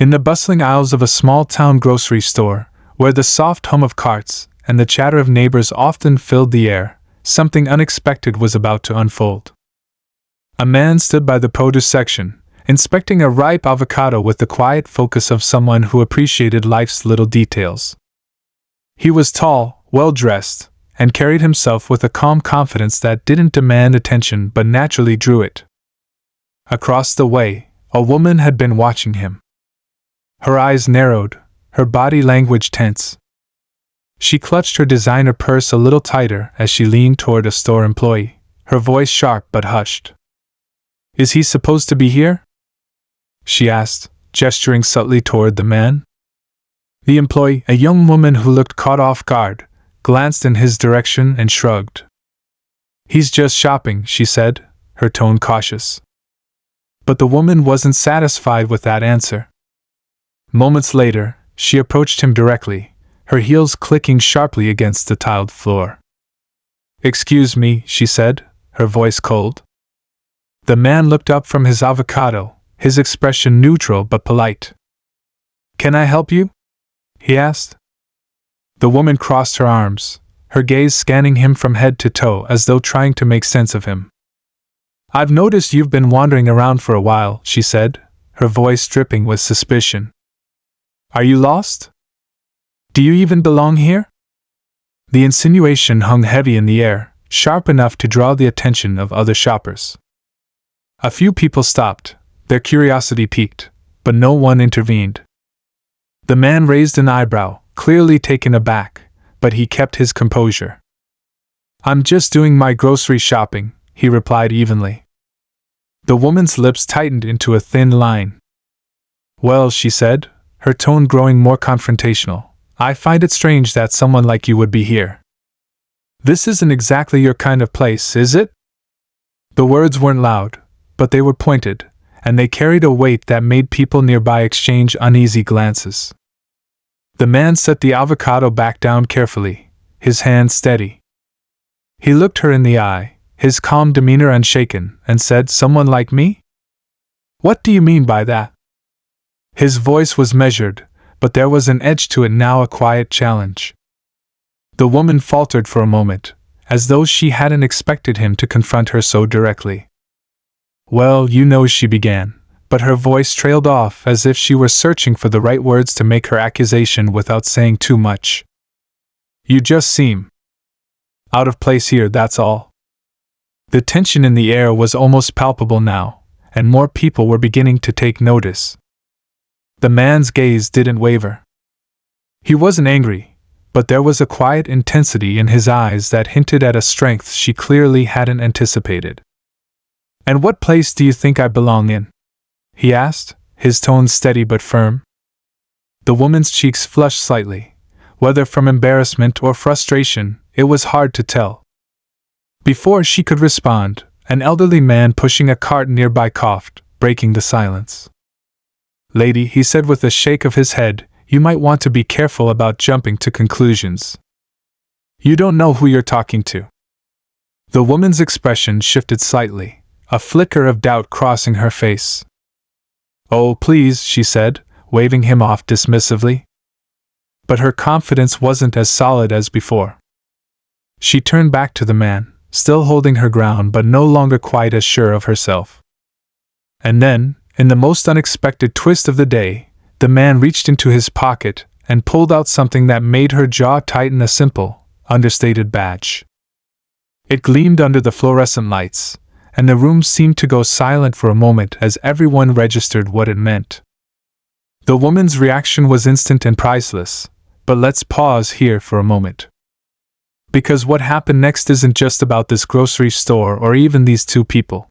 In the bustling aisles of a small-town grocery store, where the soft hum of carts and the chatter of neighbors often filled the air, something unexpected was about to unfold. A man stood by the produce section, inspecting a ripe avocado with the quiet focus of someone who appreciated life's little details. He was tall, well-dressed, and carried himself with a calm confidence that didn't demand attention but naturally drew it. Across the way, a woman had been watching him. Her eyes narrowed, her body language tense. She clutched her designer purse a little tighter as she leaned toward a store employee, her voice sharp but hushed. "Is he supposed to be here?" she asked, gesturing subtly toward the man. The employee, a young woman who looked caught off guard, glanced in his direction and shrugged. "He's just shopping," she said, her tone cautious. But the woman wasn't satisfied with that answer. Moments later, she approached him directly, her heels clicking sharply against the tiled floor. "Excuse me," she said, her voice cold. The man looked up from his avocado, his expression neutral but polite. "Can I help you?" he asked. The woman crossed her arms, her gaze scanning him from head to toe as though trying to make sense of him. "I've noticed you've been wandering around for a while," she said, her voice dripping with suspicion. "Are you lost? Do you even belong here?" The insinuation hung heavy in the air, sharp enough to draw the attention of other shoppers. A few people stopped, their curiosity piqued, but no one intervened. The man raised an eyebrow, clearly taken aback, but he kept his composure. "I'm just doing my grocery shopping," he replied evenly. The woman's lips tightened into a thin line. "Well," she said, her tone growing more confrontational, "I find it strange that someone like you would be here. This isn't exactly your kind of place, is it?" The words weren't loud, but they were pointed, and they carried a weight that made people nearby exchange uneasy glances. The man set the avocado back down carefully, his hand steady. He looked her in the eye, his calm demeanor unshaken, and said, "Someone like me? What do you mean by that?" His voice was measured, but there was an edge to it now, a quiet challenge. The woman faltered for a moment, as though she hadn't expected him to confront her so directly. "Well, you know," she began, but her voice trailed off as if she were searching for the right words to make her accusation without saying too much. "You just seem out of place here, that's all." The tension in the air was almost palpable now, and more people were beginning to take notice. The man's gaze didn't waver. He wasn't angry, but there was a quiet intensity in his eyes that hinted at a strength she clearly hadn't anticipated. "And what place do you think I belong in?" he asked, his tone steady but firm. The woman's cheeks flushed slightly. Whether from embarrassment or frustration, it was hard to tell. Before she could respond, an elderly man pushing a cart nearby coughed, breaking the silence. "Lady," he said with a shake of his head, "you might want to be careful about jumping to conclusions. You don't know who you're talking to." The woman's expression shifted slightly, a flicker of doubt crossing her face. "Oh, please," she said, waving him off dismissively. But her confidence wasn't as solid as before. She turned back to the man, still holding her ground but no longer quite as sure of herself. And then, in the most unexpected twist of the day, the man reached into his pocket and pulled out something that made her jaw tighten, a simple, understated badge. It gleamed under the fluorescent lights, and the room seemed to go silent for a moment as everyone registered what it meant. The woman's reaction was instant and priceless, but let's pause here for a moment. Because what happened next isn't just about this grocery store or even these two people.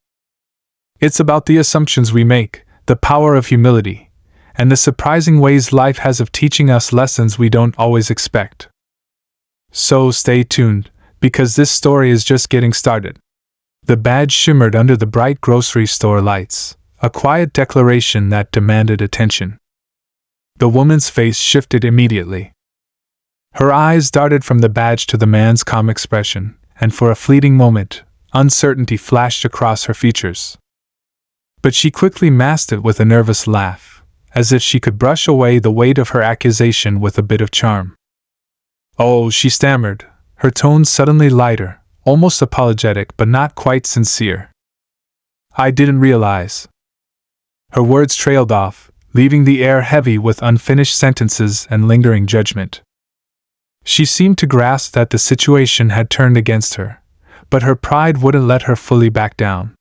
It's about the assumptions we make, the power of humility, and the surprising ways life has of teaching us lessons we don't always expect. So stay tuned, because this story is just getting started. The badge shimmered under the bright grocery store lights, a quiet declaration that demanded attention. The woman's face shifted immediately. Her eyes darted from the badge to the man's calm expression, and for a fleeting moment, uncertainty flashed across her features. But she quickly masked it with a nervous laugh, as if she could brush away the weight of her accusation with a bit of charm. "Oh," she stammered, her tone suddenly lighter, almost apologetic but not quite sincere. "I didn't realize." Her words trailed off, leaving the air heavy with unfinished sentences and lingering judgment. She seemed to grasp that the situation had turned against her, but her pride wouldn't let her fully back down.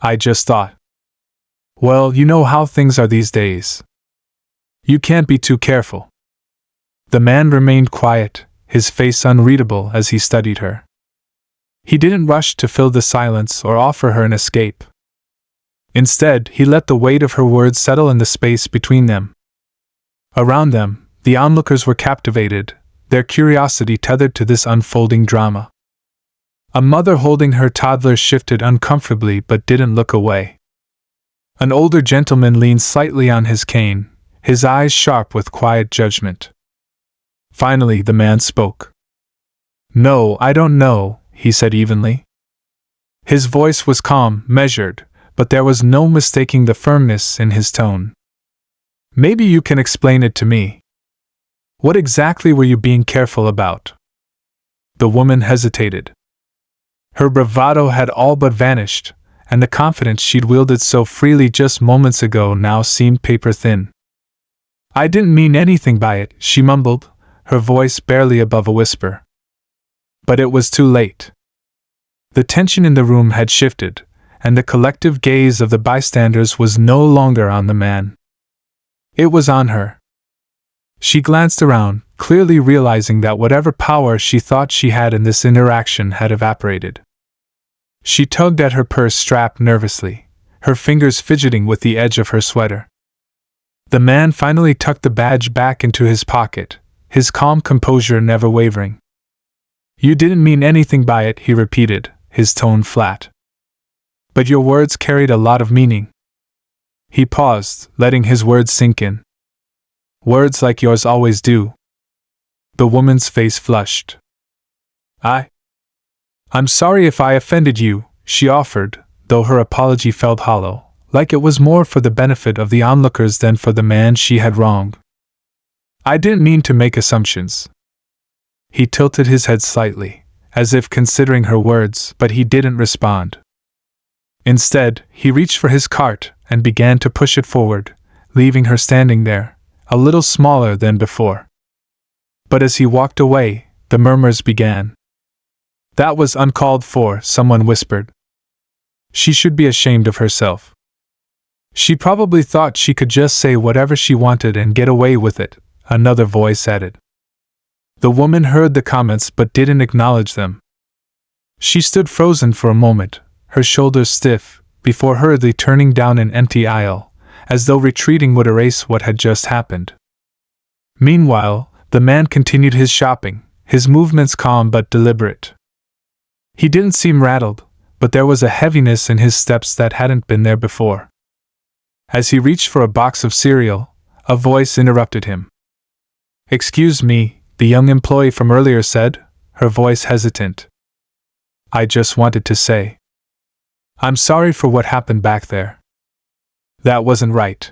"I just thought. Well, you know how things are these days. You can't be too careful." The man remained quiet, his face unreadable as he studied her. He didn't rush to fill the silence or offer her an escape. Instead, he let the weight of her words settle in the space between them. Around them, the onlookers were captivated, their curiosity tethered to this unfolding drama. A mother holding her toddler shifted uncomfortably but didn't look away. An older gentleman leaned slightly on his cane, his eyes sharp with quiet judgment. Finally, the man spoke. "No, I don't know," he said evenly. His voice was calm, measured, but there was no mistaking the firmness in his tone. "Maybe you can explain it to me. What exactly were you being careful about?" The woman hesitated. Her bravado had all but vanished, and the confidence she'd wielded so freely just moments ago now seemed paper-thin. "I didn't mean anything by it," she mumbled, her voice barely above a whisper. But it was too late. The tension in the room had shifted, and the collective gaze of the bystanders was no longer on the man. It was on her. She glanced around, clearly realizing that whatever power she thought she had in this interaction had evaporated. She tugged at her purse strap nervously, her fingers fidgeting with the edge of her sweater. The man finally tucked the badge back into his pocket, his calm composure never wavering. "You didn't mean anything by it," he repeated, his tone flat. "But your words carried a lot of meaning." He paused, letting his words sink in. "Words like yours always do." The woman's face flushed. I'm sorry if I offended you," she offered, though her apology felt hollow, like it was more for the benefit of the onlookers than for the man she had wronged. "I didn't mean to make assumptions." He tilted his head slightly, as if considering her words, but he didn't respond. Instead, he reached for his cart and began to push it forward, leaving her standing there, a little smaller than before. But as he walked away, the murmurs began. "That was uncalled for," someone whispered. "She should be ashamed of herself. She probably thought she could just say whatever she wanted and get away with it," another voice added. The woman heard the comments but didn't acknowledge them. She stood frozen for a moment, her shoulders stiff, before hurriedly turning down an empty aisle, as though retreating would erase what had just happened. Meanwhile, the man continued his shopping, his movements calm but deliberate. He didn't seem rattled, but there was a heaviness in his steps that hadn't been there before. As he reached for a box of cereal, a voice interrupted him. "Excuse me," the young employee from earlier said, her voice hesitant. "I just wanted to say, I'm sorry for what happened back there. That wasn't right."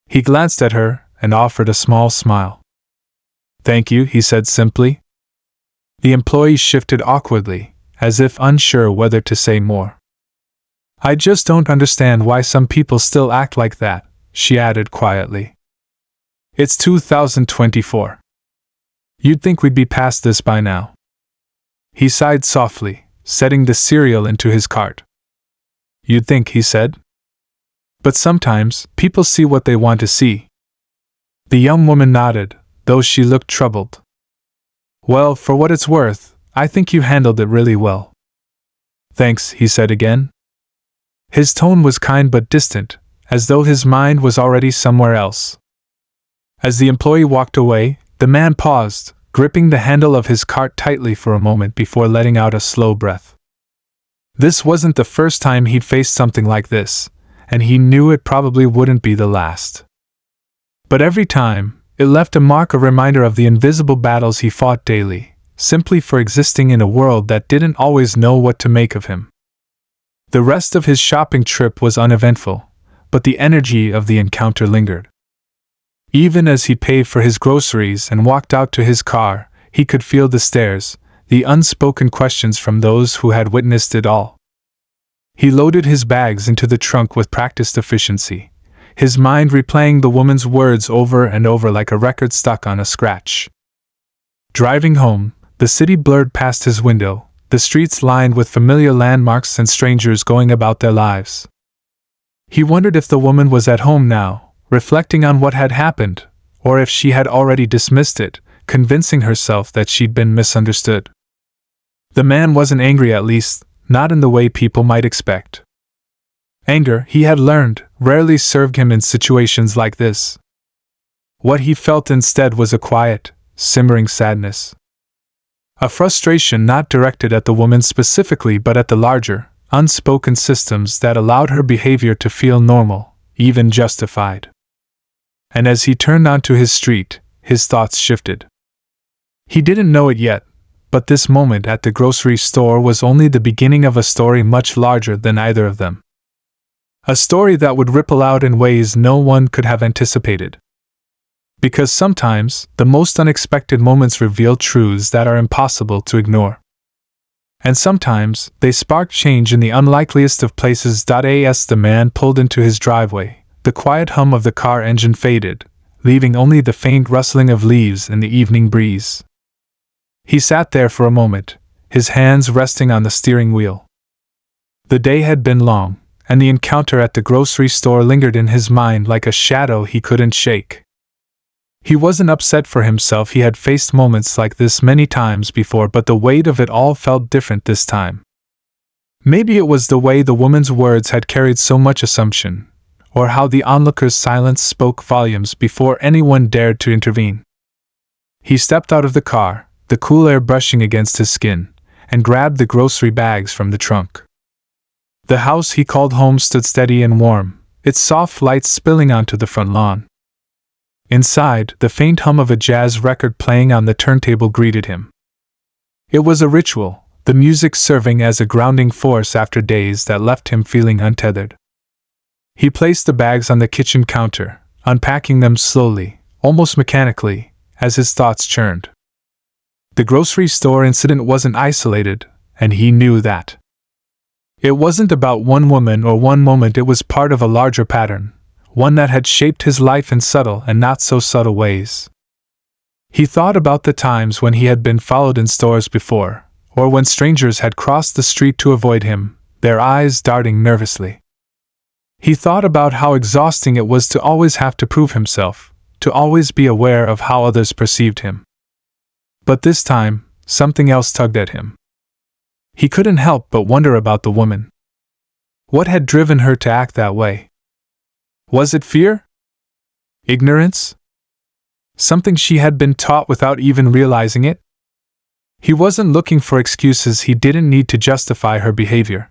He glanced at her and offered a small smile. "Thank you," he said simply. The employee shifted awkwardly, as if unsure whether to say more. "I just don't understand why some people still act like that," she added quietly. "It's 2024. You'd think we'd be past this by now." He sighed softly, setting the cereal into his cart. "You'd think," he said. "But sometimes, people see what they want to see." The young woman nodded, though she looked troubled. "Well, for what it's worth, I think you handled it really well." "Thanks," he said again. His tone was kind but distant, as though his mind was already somewhere else. As the employee walked away, the man paused, gripping the handle of his cart tightly for a moment before letting out a slow breath. This wasn't the first time he'd faced something like this, and he knew it probably wouldn't be the last. But every time, it left a mark, a reminder of the invisible battles he fought daily, simply for existing in a world that didn't always know what to make of him. The rest of his shopping trip was uneventful, but the energy of the encounter lingered. Even as he paid for his groceries and walked out to his car, he could feel the stares, the unspoken questions from those who had witnessed it all. He loaded his bags into the trunk with practiced efficiency, his mind replaying the woman's words over and over like a record stuck on a scratch. Driving home, the city blurred past his window, the streets lined with familiar landmarks and strangers going about their lives. He wondered if the woman was at home now, reflecting on what had happened, or if she had already dismissed it, convincing herself that she'd been misunderstood. The man wasn't angry, at least, not in the way people might expect. Anger, he had learned, rarely served him in situations like this. What he felt instead was a quiet, simmering sadness. A frustration not directed at the woman specifically but at the larger, unspoken systems that allowed her behavior to feel normal, even justified. And as he turned onto his street, his thoughts shifted. He didn't know it yet, but this moment at the grocery store was only the beginning of a story much larger than either of them. A story that would ripple out in ways no one could have anticipated. Because sometimes, the most unexpected moments reveal truths that are impossible to ignore. And sometimes, they spark change in the unlikeliest of places. As the man pulled into his driveway, the quiet hum of the car engine faded, leaving only the faint rustling of leaves in the evening breeze. He sat there for a moment, his hands resting on the steering wheel. The day had been long, and the encounter at the grocery store lingered in his mind like a shadow he couldn't shake. He wasn't upset for himself. He had faced moments like this many times before, but the weight of it all felt different this time. Maybe it was the way the woman's words had carried so much assumption, or how the onlooker's silence spoke volumes before anyone dared to intervene. He stepped out of the car, the cool air brushing against his skin, and grabbed the grocery bags from the trunk. The house he called home stood steady and warm, its soft light spilling onto the front lawn. Inside, the faint hum of a jazz record playing on the turntable greeted him. It was a ritual, the music serving as a grounding force after days that left him feeling untethered. He placed the bags on the kitchen counter, unpacking them slowly, almost mechanically, as his thoughts churned. The grocery store incident wasn't isolated, and he knew that. It wasn't about one woman or one moment. It was part of a larger pattern, one that had shaped his life in subtle and not so subtle ways. He thought about the times when he had been followed in stores before, or when strangers had crossed the street to avoid him, their eyes darting nervously. He thought about how exhausting it was to always have to prove himself, to always be aware of how others perceived him. But this time, something else tugged at him. He couldn't help but wonder about the woman. What had driven her to act that way? Was it fear? Ignorance? Something she had been taught without even realizing it? He wasn't looking for excuses. He didn't need to justify her behavior.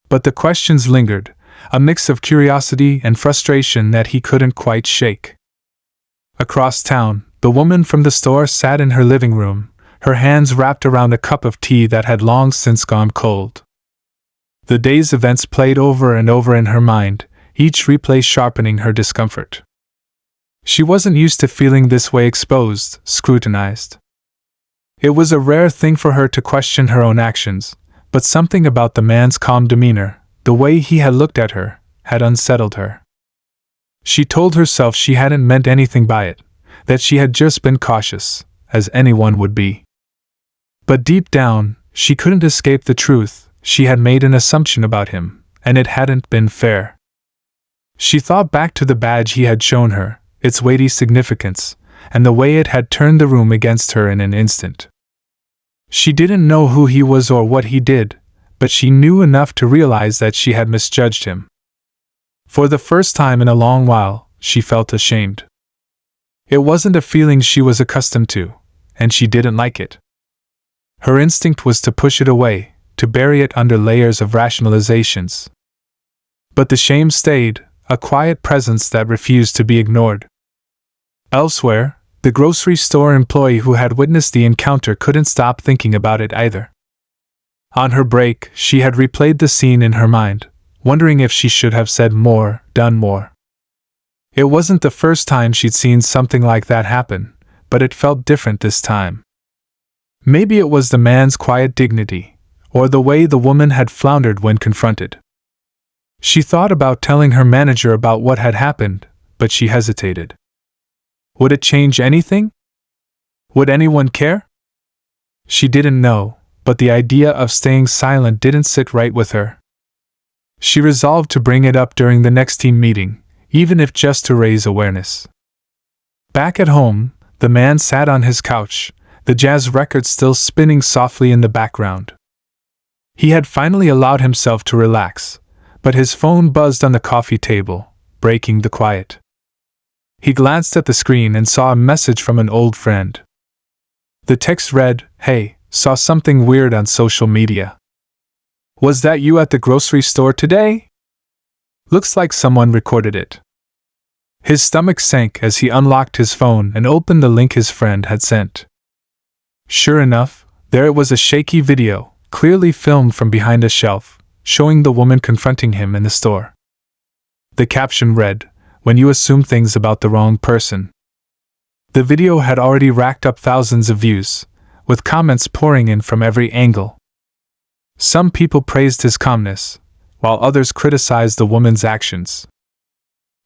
But the questions lingered, a mix of curiosity and frustration that he couldn't quite shake. Across town, the woman from the store sat in her living room, her hands wrapped around a cup of tea that had long since gone cold. The day's events played over and over in her mind, each replay sharpening her discomfort. She wasn't used to feeling this way, exposed, scrutinized. It was a rare thing for her to question her own actions, but something about the man's calm demeanor, the way he had looked at her, had unsettled her. She told herself she hadn't meant anything by it, that she had just been cautious, as anyone would be. But deep down, she couldn't escape the truth. She had made an assumption about him, and it hadn't been fair. She thought back to the badge he had shown her, its weighty significance, and the way it had turned the room against her in an instant. She didn't know who he was or what he did, but she knew enough to realize that she had misjudged him. For the first time in a long while, she felt ashamed. It wasn't a feeling she was accustomed to, and she didn't like it. Her instinct was to push it away, to bury it under layers of rationalizations. But the shame stayed, a quiet presence that refused to be ignored. Elsewhere, the grocery store employee who had witnessed the encounter couldn't stop thinking about it either. On her break, she had replayed the scene in her mind, wondering if she should have said more, done more. It wasn't the first time she'd seen something like that happen, but it felt different this time. Maybe it was the man's quiet dignity, or the way the woman had floundered when confronted. She thought about telling her manager about what had happened, but she hesitated. Would it change anything? Would anyone care? She didn't know, but the idea of staying silent didn't sit right with her. She resolved to bring it up during the next team meeting, even if just to raise awareness. Back at home, the man sat on his couch, the jazz record still spinning softly in the background. He had finally allowed himself to relax, but his phone buzzed on the coffee table, breaking the quiet. He glanced at the screen and saw a message from an old friend. The text read, "Hey, saw something weird on social media. Was that you at the grocery store today? Looks like someone recorded it." His stomach sank as he unlocked his phone and opened the link his friend had sent. Sure enough, there it was, a shaky video, clearly filmed from behind a shelf, showing the woman confronting him in the store. The caption read, "When you assume things about the wrong person." The video had already racked up thousands of views, with comments pouring in from every angle. Some people praised his calmness, while others criticized the woman's actions.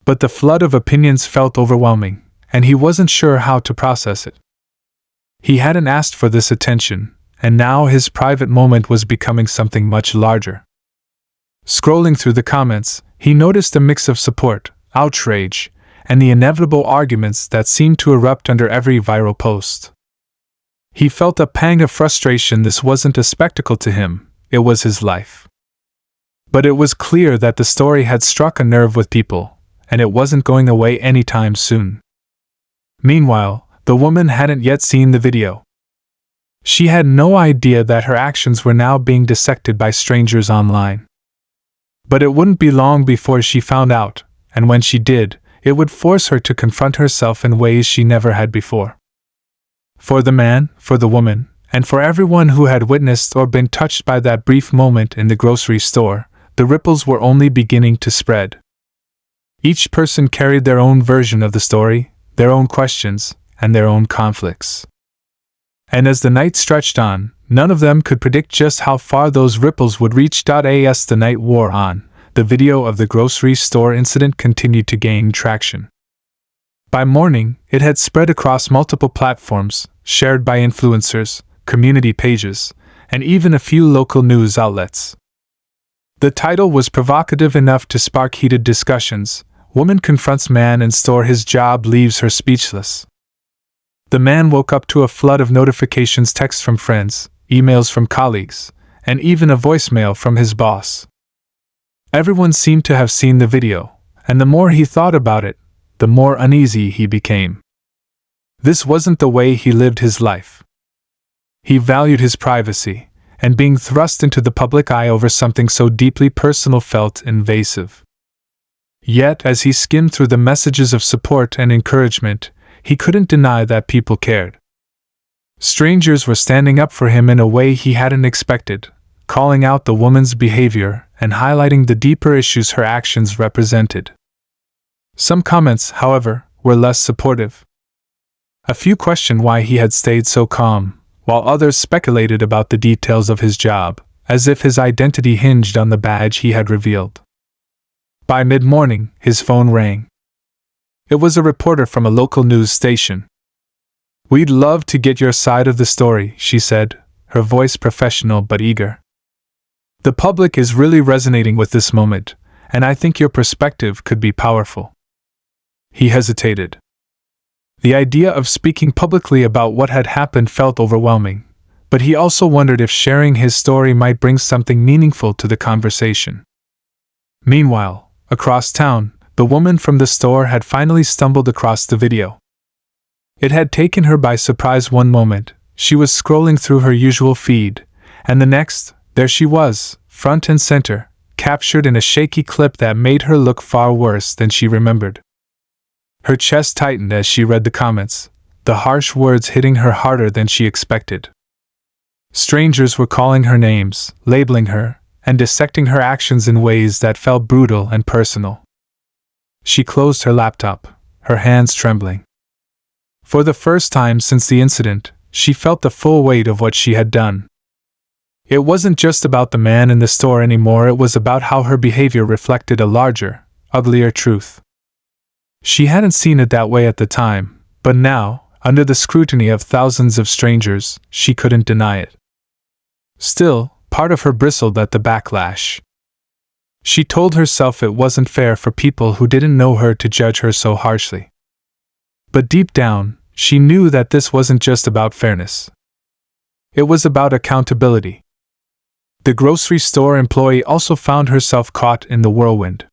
But the flood of opinions felt overwhelming, and he wasn't sure how to process it. He hadn't asked for this attention, and now his private moment was becoming something much larger. Scrolling through the comments, he noticed a mix of support, outrage, and the inevitable arguments that seemed to erupt under every viral post. He felt a pang of frustration. This wasn't a spectacle to him, it was his life. But it was clear that the story had struck a nerve with people, and it wasn't going away anytime soon. Meanwhile, the woman hadn't yet seen the video. She had no idea that her actions were now being dissected by strangers online. But it wouldn't be long before she found out, and when she did, it would force her to confront herself in ways she never had before. For the man, for the woman, and for everyone who had witnessed or been touched by that brief moment in the grocery store, the ripples were only beginning to spread. Each person carried their own version of the story, their own questions, and their own conflicts. And as the night stretched on, none of them could predict just how far those ripples would reach. As the night wore on, the video of the grocery store incident continued to gain traction. By morning, it had spread across multiple platforms, shared by influencers, community pages, and even a few local news outlets. The title was provocative enough to spark heated discussions. Woman confronts man in store, his job leaves her speechless. The man woke up to a flood of notifications, texts from friends, emails from colleagues, and even a voicemail from his boss. Everyone seemed to have seen the video, and the more he thought about it, the more uneasy he became. This wasn't the way he lived his life. He valued his privacy, and being thrust into the public eye over something so deeply personal felt invasive. Yet, as he skimmed through the messages of support and encouragement, he couldn't deny that people cared. Strangers were standing up for him in a way he hadn't expected, calling out the woman's behavior and highlighting the deeper issues her actions represented. Some comments, however, were less supportive. A few questioned why he had stayed so calm, while others speculated about the details of his job, as if his identity hinged on the badge he had revealed. By mid-morning, his phone rang. It was a reporter from a local news station. "We'd love to get your side of the story," she said, her voice professional but eager. "The public is really resonating with this moment, and I think your perspective could be powerful." He hesitated. The idea of speaking publicly about what had happened felt overwhelming, but he also wondered if sharing his story might bring something meaningful to the conversation. Meanwhile, across town, the woman from the store had finally stumbled across the video. It had taken her by surprise. One moment, she was scrolling through her usual feed, and the next, there she was, front and center, captured in a shaky clip that made her look far worse than she remembered. Her chest tightened as she read the comments, the harsh words hitting her harder than she expected. Strangers were calling her names, labeling her, and dissecting her actions in ways that felt brutal and personal. She closed her laptop, her hands trembling. For the first time since the incident, she felt the full weight of what she had done. It wasn't just about the man in the store anymore, it was about how her behavior reflected a larger, uglier truth. She hadn't seen it that way at the time, but now, under the scrutiny of thousands of strangers, she couldn't deny it. Still, part of her bristled at the backlash. She told herself it wasn't fair for people who didn't know her to judge her so harshly. But deep down, she knew that this wasn't just about fairness. It was about accountability. The grocery store employee also found herself caught in the whirlwind.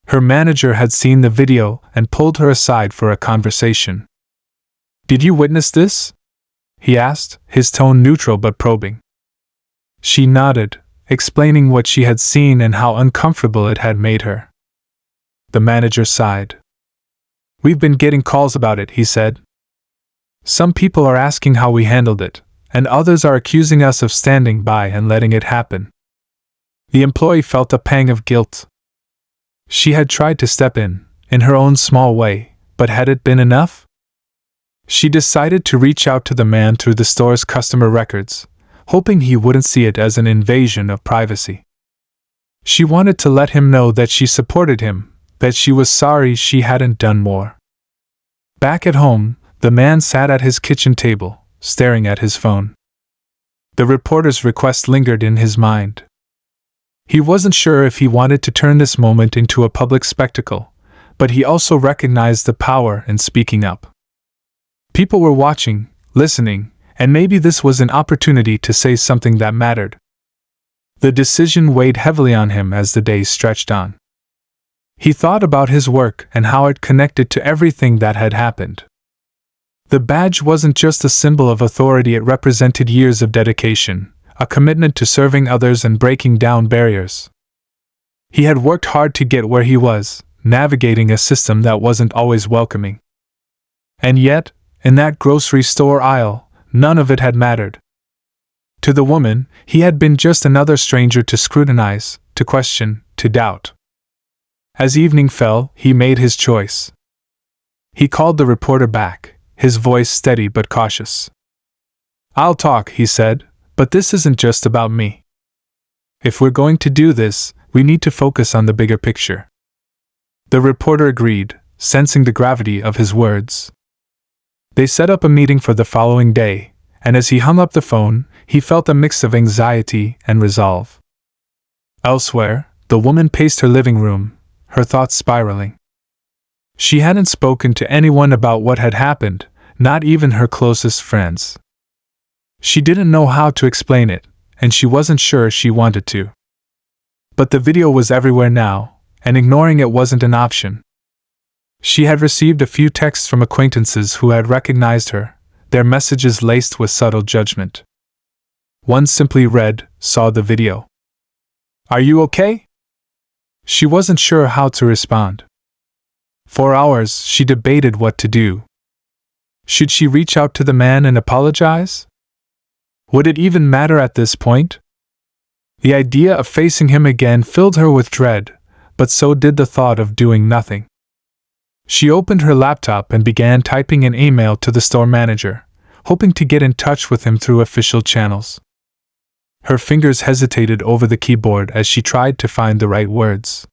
Her manager had seen the video and pulled her aside for a conversation. "Did you witness this?" he asked, his tone neutral but probing. She nodded, explaining what she had seen and how uncomfortable it had made her. The manager sighed. "We've been getting calls about it," he said. "Some people are asking how we handled it, and others are accusing us of standing by and letting it happen." The employee felt a pang of guilt. She had tried to step in her own small way, but had it been enough? She decided to reach out to the man through the store's customer records, hoping he wouldn't see it as an invasion of privacy. She wanted to let him know that she supported him, that she was sorry she hadn't done more. Back at home, the man sat at his kitchen table, staring at his phone. The reporter's request lingered in his mind. He wasn't sure if he wanted to turn this moment into a public spectacle, but he also recognized the power in speaking up. People were watching, listening, and maybe this was an opportunity to say something that mattered. The decision weighed heavily on him as the days stretched on. He thought about his work and how it connected to everything that had happened. The badge wasn't just a symbol of authority, it represented years of dedication, a commitment to serving others and breaking down barriers. He had worked hard to get where he was, navigating a system that wasn't always welcoming. And yet, in that grocery store aisle, none of it had mattered. To the woman, he had been just another stranger to scrutinize, to question, to doubt. As evening fell, he made his choice. He called the reporter back, his voice steady but cautious. "I'll talk," he said, "but this isn't just about me. If we're going to do this, we need to focus on the bigger picture." The reporter agreed, sensing the gravity of his words. They set up a meeting for the following day, and as he hung up the phone, he felt a mix of anxiety and resolve. Elsewhere, the woman paced her living room, her thoughts spiraling. She hadn't spoken to anyone about what had happened, not even her closest friends. She didn't know how to explain it, and she wasn't sure she wanted to. But the video was everywhere now, and ignoring it wasn't an option. She had received a few texts from acquaintances who had recognized her, their messages laced with subtle judgment. One simply read, "Saw the video. Are you okay?" She wasn't sure how to respond. For hours, she debated what to do. Should she reach out to the man and apologize? Would it even matter at this point? The idea of facing him again filled her with dread, but so did the thought of doing nothing. She opened her laptop and began typing an email to the store manager, hoping to get in touch with him through official channels. Her fingers hesitated over the keyboard as she tried to find the right words.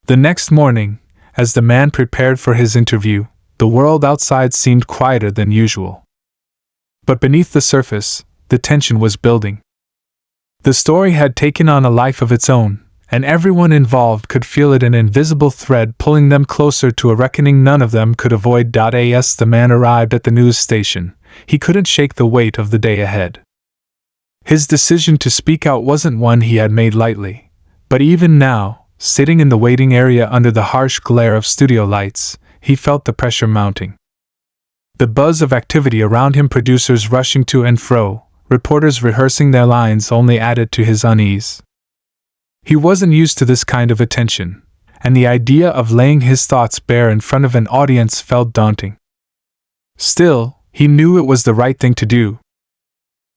The next morning, as the man prepared for his interview, the world outside seemed quieter than usual. But beneath the surface, the tension was building. The story had taken on a life of its own, and everyone involved could feel it, an invisible thread pulling them closer to a reckoning none of them could avoid. As the man arrived at the news station, he couldn't shake the weight of the day ahead. His decision to speak out wasn't one he had made lightly, but even now, sitting in the waiting area under the harsh glare of studio lights, he felt the pressure mounting. The buzz of activity around him, producers rushing to and fro, reporters rehearsing their lines, only added to his unease. He wasn't used to this kind of attention, and the idea of laying his thoughts bare in front of an audience felt daunting. Still, he knew it was the right thing to do.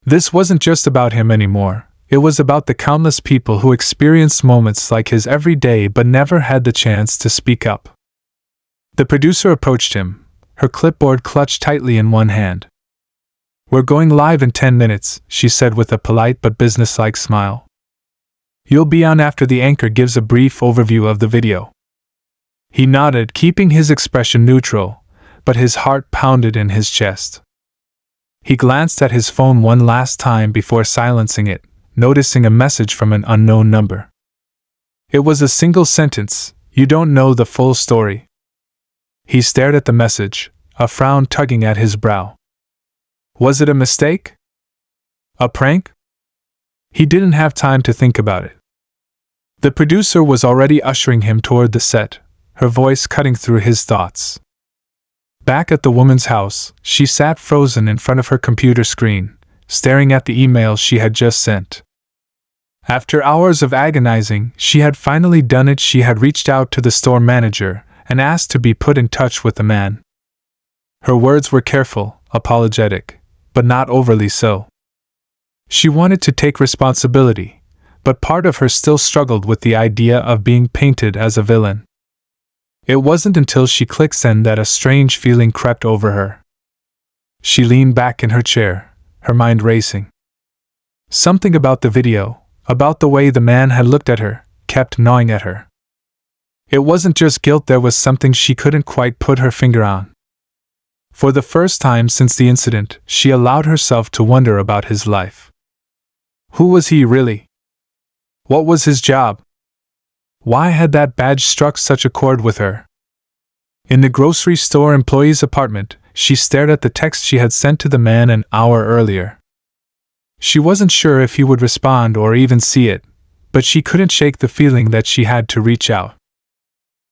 This wasn't just about him anymore, It was about the countless people who experienced moments like his every day but never had the chance to speak up. The producer approached him, her clipboard clutched tightly in one hand. "We're going live in 10 minutes, she said with a polite but businesslike smile. "You'll be on after the anchor gives a brief overview of the video." He nodded, keeping his expression neutral, but his heart pounded in his chest. He glanced at his phone one last time before silencing it, noticing a message from an unknown number. It was a single sentence, "You don't know the full story." He stared at the message, a frown tugging at his brow. Was it a mistake? A prank? He didn't have time to think about it. The producer was already ushering him toward the set, her voice cutting through his thoughts. Back at the woman's house, she sat frozen in front of her computer screen, staring at the email she had just sent. After hours of agonizing, she had finally done it. She had reached out to the store manager and asked to be put in touch with the man. Her words were careful, apologetic, but not overly so. She wanted to take responsibility, but part of her still struggled with the idea of being painted as a villain. It wasn't until she clicked send that a strange feeling crept over her. She leaned back in her chair, her mind racing. Something about the video, about the way the man had looked at her, kept gnawing at her. It wasn't just guilt, there was something she couldn't quite put her finger on. For the first time since the incident, she allowed herself to wonder about his life. Who was he really? What was his job? Why had that badge struck such a chord with her? In the grocery store employee's apartment, she stared at the text she had sent to the man an hour earlier. She wasn't sure if he would respond or even see it, but she couldn't shake the feeling that she had to reach out.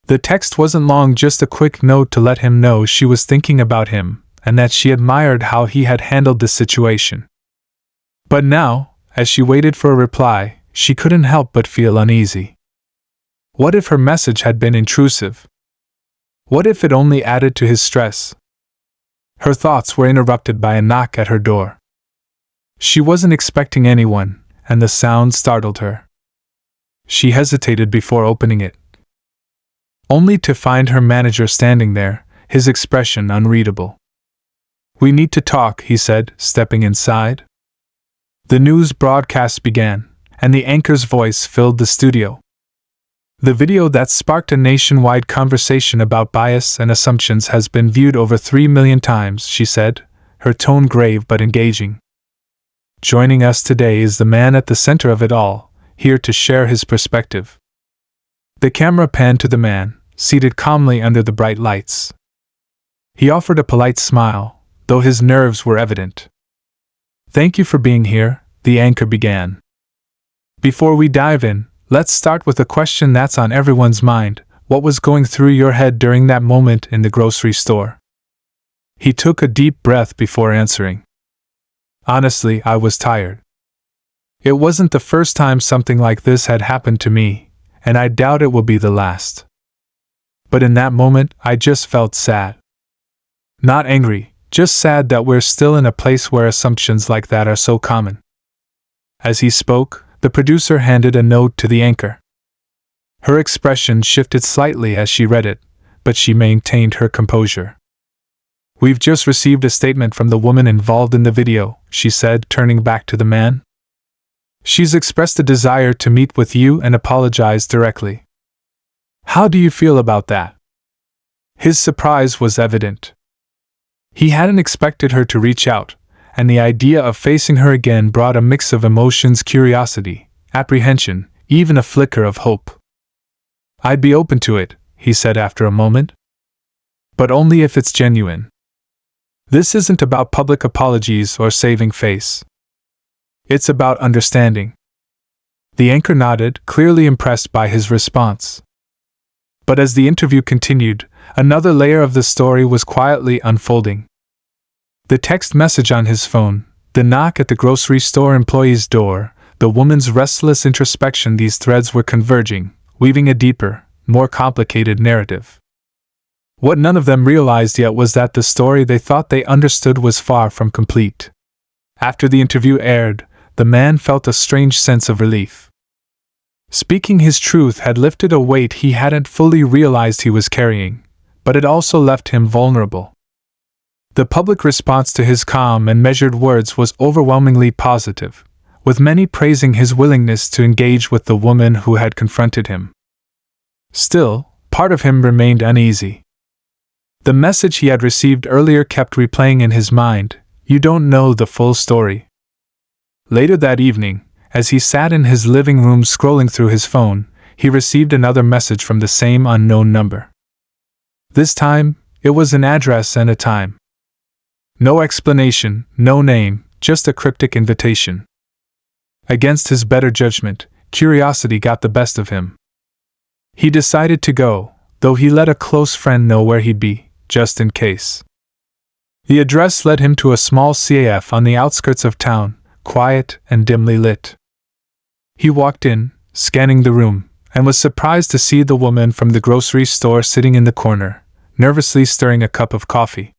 The text wasn't long, just a quick note to let him know she was thinking about him, and that she admired how he had handled the situation. But now, as she waited for a reply, she couldn't help but feel uneasy. What if her message had been intrusive? What if it only added to his stress? Her thoughts were interrupted by a knock at her door. She wasn't expecting anyone, and the sound startled her. She hesitated before opening it, only to find her manager standing there, his expression unreadable. "We need to talk," he said, stepping inside. The news broadcast began, and the anchor's voice filled the studio. The video that sparked a nationwide conversation about bias and assumptions has been viewed over 3 million times, she said, her tone grave but engaging. Joining us today is the man at the center of it all, here to share his perspective. The camera panned to the man, seated calmly under the bright lights. He offered a polite smile, though his nerves were evident. "Thank you for being here," the anchor began. "Before we dive in, let's start with a question that's on everyone's mind. What was going through your head during that moment in the grocery store?" He took a deep breath before answering. "Honestly, I was tired. It wasn't the first time something like this had happened to me, and I doubt it will be the last. But in that moment, I just felt sad. Not angry, just sad that we're still in a place where assumptions like that are so common." As he spoke, the producer handed a note to the anchor. Her expression shifted slightly as she read it, but she maintained her composure. "We've just received a statement from the woman involved in the video," she said, turning back to the man. "She's expressed a desire to meet with you and apologize directly. How do you feel about that?" His surprise was evident. He hadn't expected her to reach out, and the idea of facing her again brought a mix of emotions: curiosity, apprehension, even a flicker of hope. "I'd be open to it," he said after a moment. "But only if it's genuine. This isn't about public apologies or saving face. It's about understanding." The anchor nodded, clearly impressed by his response. But as the interview continued, another layer of the story was quietly unfolding. The text message on his phone, the knock at the grocery store employee's door, the woman's restless introspection, these threads were converging, weaving a deeper, more complicated narrative. What none of them realized yet was that the story they thought they understood was far from complete. After the interview aired, the man felt a strange sense of relief. Speaking his truth had lifted a weight he hadn't fully realized he was carrying, but it also left him vulnerable. The public response to his calm and measured words was overwhelmingly positive, with many praising his willingness to engage with the woman who had confronted him. Still, part of him remained uneasy. The message he had received earlier kept replaying in his mind, "You don't know the full story." Later that evening, as he sat in his living room scrolling through his phone, he received another message from the same unknown number. This time, it was an address and a time. No explanation, no name, just a cryptic invitation. Against his better judgment, curiosity got the best of him. He decided to go, though he let a close friend know where he'd be, just in case. The address led him to a small CAF on the outskirts of town, quiet and dimly lit. He walked in, scanning the room, and was surprised to see the woman from the grocery store sitting in the corner, nervously stirring a cup of coffee.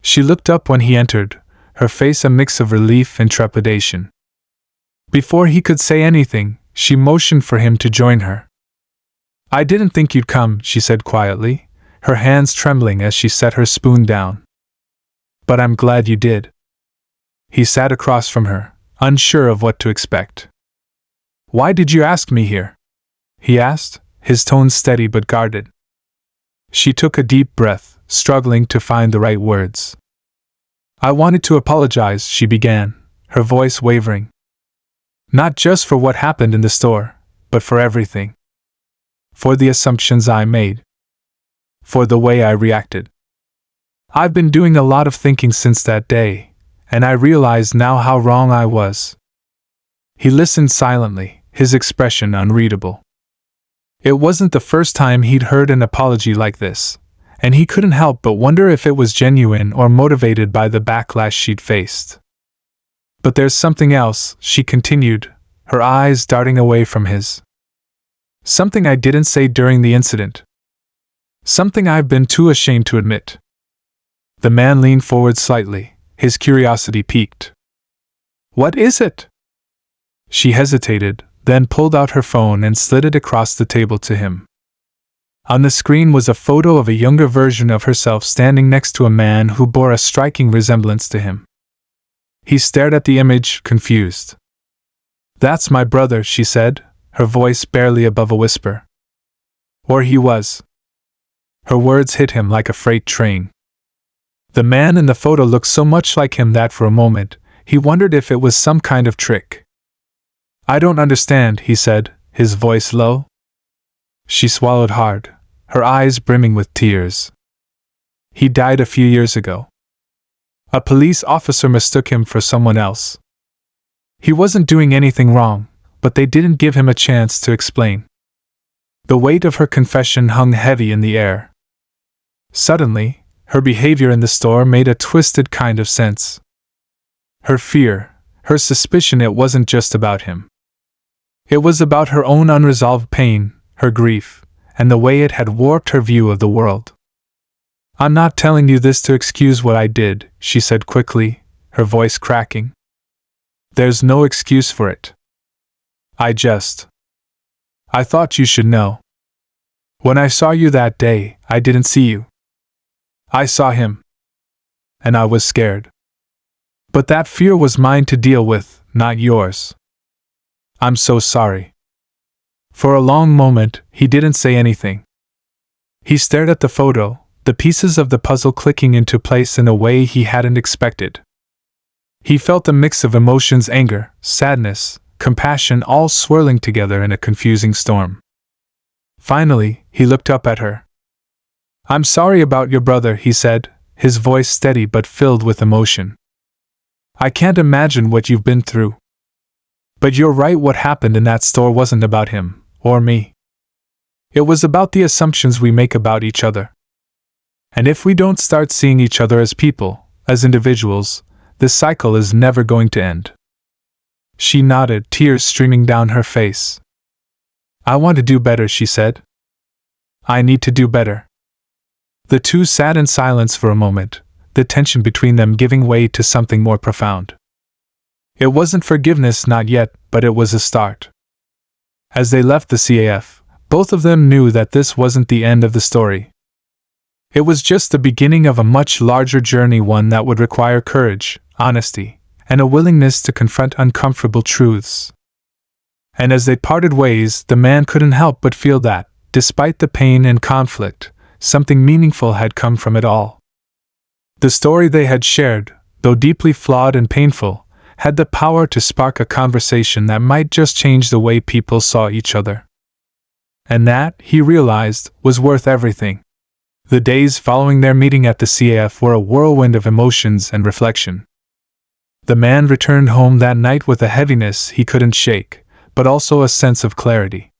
She looked up when he entered, her face a mix of relief and trepidation. Before he could say anything, she motioned for him to join her. "I didn't think you'd come," she said quietly, her hands trembling as she set her spoon down. "But I'm glad you did." He sat across from her, unsure of what to expect. "Why did you ask me here?" he asked, his tone steady but guarded. She took a deep breath, struggling to find the right words. "I wanted to apologize," she began, her voice wavering. "Not just for what happened in the store, but for everything. For the assumptions I made. For the way I reacted. I've been doing a lot of thinking since that day, and I realize now how wrong I was." He listened silently, his expression unreadable. It wasn't the first time he'd heard an apology like this, and he couldn't help but wonder if it was genuine or motivated by the backlash she'd faced. "But there's something else," she continued, her eyes darting away from his. "Something I didn't say during the incident. Something I've been too ashamed to admit." The man leaned forward slightly, his curiosity piqued. "What is it?" She hesitated, then pulled out her phone and slid it across the table to him. On the screen was a photo of a younger version of herself standing next to a man who bore a striking resemblance to him. He stared at the image, confused. "That's my brother," she said, her voice barely above a whisper. "Or he was." Her words hit him like a freight train. The man in the photo looked so much like him that for a moment, he wondered if it was some kind of trick. "I don't understand," he said, his voice low. She swallowed hard, her eyes brimming with tears. "He died a few years ago. A police officer mistook him for someone else. He wasn't doing anything wrong, but they didn't give him a chance to explain." The weight of her confession hung heavy in the air. Suddenly, her behavior in the store made a twisted kind of sense. Her fear, her suspicion, it wasn't just about him. It was about her own unresolved pain, her grief, and the way it had warped her view of the world. "I'm not telling you this to excuse what I did," she said quickly, her voice cracking. "There's no excuse for it. I thought you should know. When I saw you that day, I didn't see you. I saw him. And I was scared. But that fear was mine to deal with, not yours. I'm so sorry." For a long moment, he didn't say anything. He stared at the photo, the pieces of the puzzle clicking into place in a way he hadn't expected. He felt a mix of emotions: anger, sadness, compassion, all swirling together in a confusing storm. Finally, he looked up at her. "I'm sorry about your brother," he said, his voice steady but filled with emotion. "I can't imagine what you've been through. But you're right, what happened in that store wasn't about him, or me. It was about the assumptions we make about each other. And if we don't start seeing each other as people, as individuals, this cycle is never going to end." She nodded, tears streaming down her face. "I want to do better," she said. "I need to do better." The two sat in silence for a moment, the tension between them giving way to something more profound. It wasn't forgiveness, not yet, but it was a start. As they left the CAF, both of them knew that this wasn't the end of the story. It was just the beginning of a much larger journey, one that would require courage, honesty, and a willingness to confront uncomfortable truths. And as they parted ways, the man couldn't help but feel that, despite the pain and conflict, something meaningful had come from it all. The story they had shared, though deeply flawed and painful, had the power to spark a conversation that might just change the way people saw each other. And that, he realized, was worth everything. The days following their meeting at the CAF were a whirlwind of emotions and reflection. The man returned home that night with a heaviness he couldn't shake, but also a sense of clarity.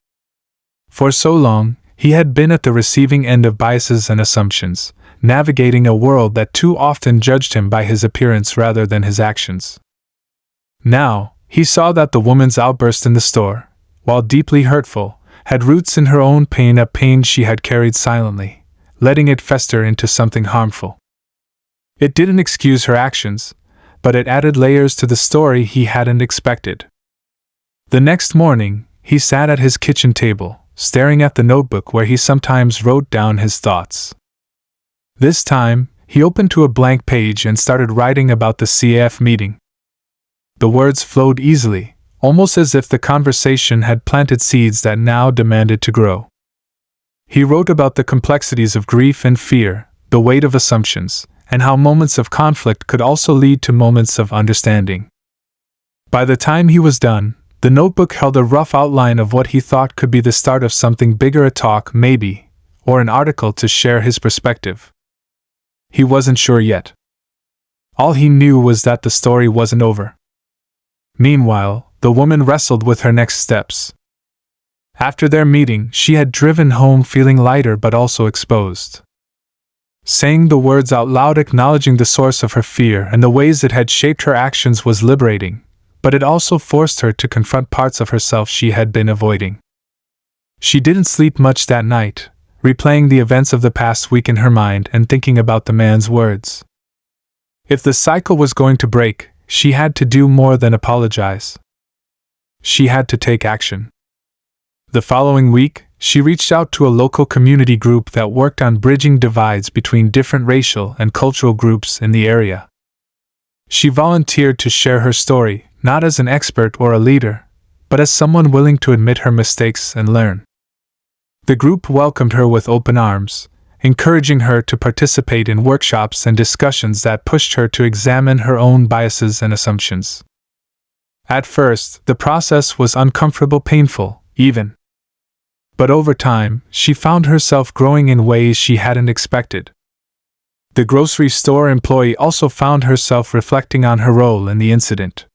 For so long, he had been at the receiving end of biases and assumptions, navigating a world that too often judged him by his appearance rather than his actions. Now, he saw that the woman's outburst in the store, while deeply hurtful, had roots in her own pain, a pain she had carried silently, letting it fester into something harmful. It didn't excuse her actions, but it added layers to the story he hadn't expected. The next morning, he sat at his kitchen table, staring at the notebook where he sometimes wrote down his thoughts. This time, he opened to a blank page and started writing about the CAF meeting. The words flowed easily, almost as if the conversation had planted seeds that now demanded to grow. He wrote about the complexities of grief and fear, the weight of assumptions, and how moments of conflict could also lead to moments of understanding. By the time he was done, the notebook held a rough outline of what he thought could be the start of something bigger, a talk maybe, or an article to share his perspective. He wasn't sure yet. All he knew was that the story wasn't over. Meanwhile, the woman wrestled with her next steps. After their meeting, she had driven home feeling lighter but also exposed. Saying the words out loud, acknowledging the source of her fear and the ways it had shaped her actions, was liberating, but it also forced her to confront parts of herself she had been avoiding. She didn't sleep much that night, replaying the events of the past week in her mind and thinking about the man's words. If the cycle was going to break, she had to do more than apologize. She had to take action. The following week, she reached out to a local community group that worked on bridging divides between different racial and cultural groups in the area. She volunteered to share her story, not as an expert or a leader, but as someone willing to admit her mistakes and learn. The group welcomed her with open arms, encouraging her to participate in workshops and discussions that pushed her to examine her own biases and assumptions. At first, the process was uncomfortable, painful, even. But over time, she found herself growing in ways she hadn't expected. The grocery store employee also found herself reflecting on her role in the incident.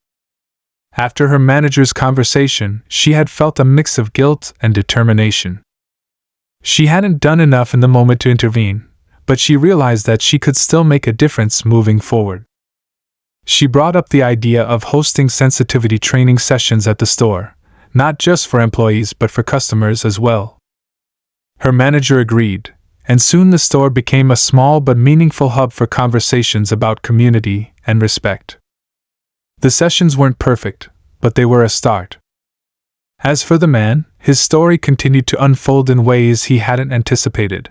After her manager's conversation, she had felt a mix of guilt and determination. She hadn't done enough in the moment to intervene, but she realized that she could still make a difference moving forward. She brought up the idea of hosting sensitivity training sessions at the store, not just for employees but for customers as well. Her manager agreed, and soon the store became a small but meaningful hub for conversations about community and respect. The sessions weren't perfect, but they were a start. As for the man, his story continued to unfold in ways he hadn't anticipated.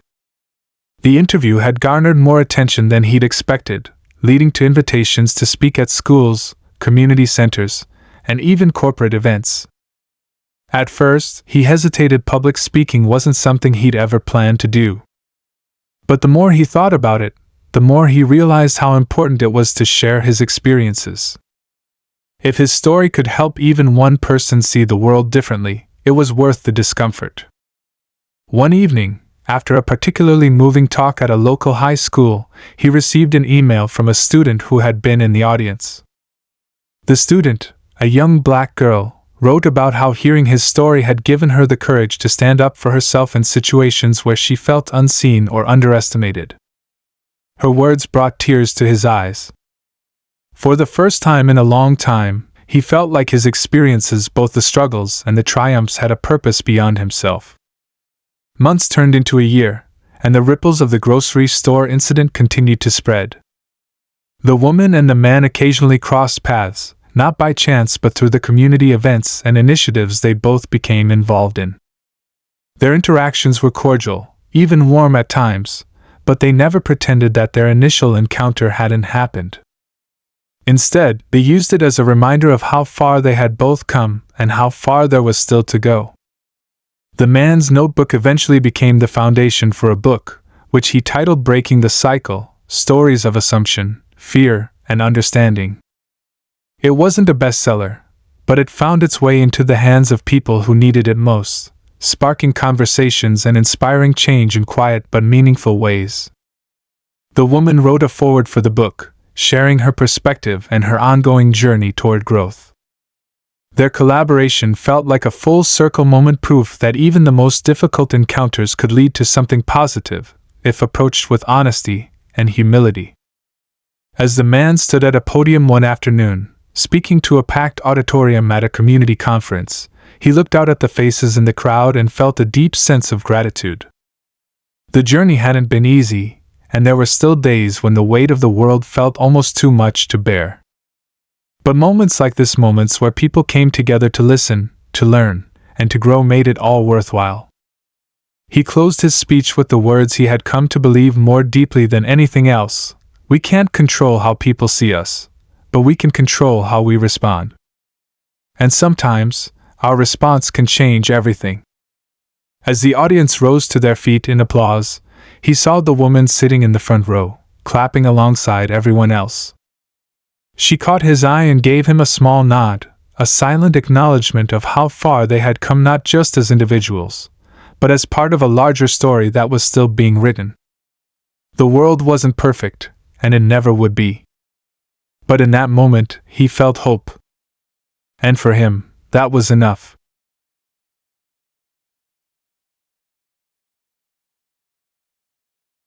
The interview had garnered more attention than he'd expected, leading to invitations to speak at schools, community centers, and even corporate events. At first, he hesitated. Public speaking wasn't something he'd ever planned to do. But the more he thought about it, the more he realized how important it was to share his experiences. If his story could help even one person see the world differently, it was worth the discomfort. One evening, after a particularly moving talk at a local high school, he received an email from a student who had been in the audience. The student, a young black girl, wrote about how hearing his story had given her the courage to stand up for herself in situations where she felt unseen or underestimated. Her words brought tears to his eyes. For the first time in a long time, he felt like his experiences, both the struggles and the triumphs, had a purpose beyond himself. Months turned into a year, and the ripples of the grocery store incident continued to spread. The woman and the man occasionally crossed paths, not by chance but through the community events and initiatives they both became involved in. Their interactions were cordial, even warm at times, but they never pretended that their initial encounter hadn't happened. Instead, they used it as a reminder of how far they had both come and how far there was still to go. The man's notebook eventually became the foundation for a book, which he titled Breaking the Cycle: Stories of Assumption, Fear, and Understanding. It wasn't a bestseller, but it found its way into the hands of people who needed it most, sparking conversations and inspiring change in quiet but meaningful ways. The woman wrote a foreword for the book, sharing her perspective and her ongoing journey toward growth. Their collaboration felt like a full-circle moment, proof that even the most difficult encounters could lead to something positive, if approached with honesty and humility. As the man stood at a podium one afternoon, speaking to a packed auditorium at a community conference, he looked out at the faces in the crowd and felt a deep sense of gratitude. The journey hadn't been easy, and there were still days when the weight of the world felt almost too much to bear. But moments like this, moments where people came together to listen, to learn, and to grow, made it all worthwhile. He closed his speech with the words he had come to believe more deeply than anything else: we can't control how people see us, but we can control how we respond. And sometimes, our response can change everything. As the audience rose to their feet in applause, he saw the woman sitting in the front row, clapping alongside everyone else. She caught his eye and gave him a small nod, a silent acknowledgement of how far they had come, not just as individuals, but as part of a larger story that was still being written. The world wasn't perfect, and it never would be. But in that moment, he felt hope. And for him, that was enough.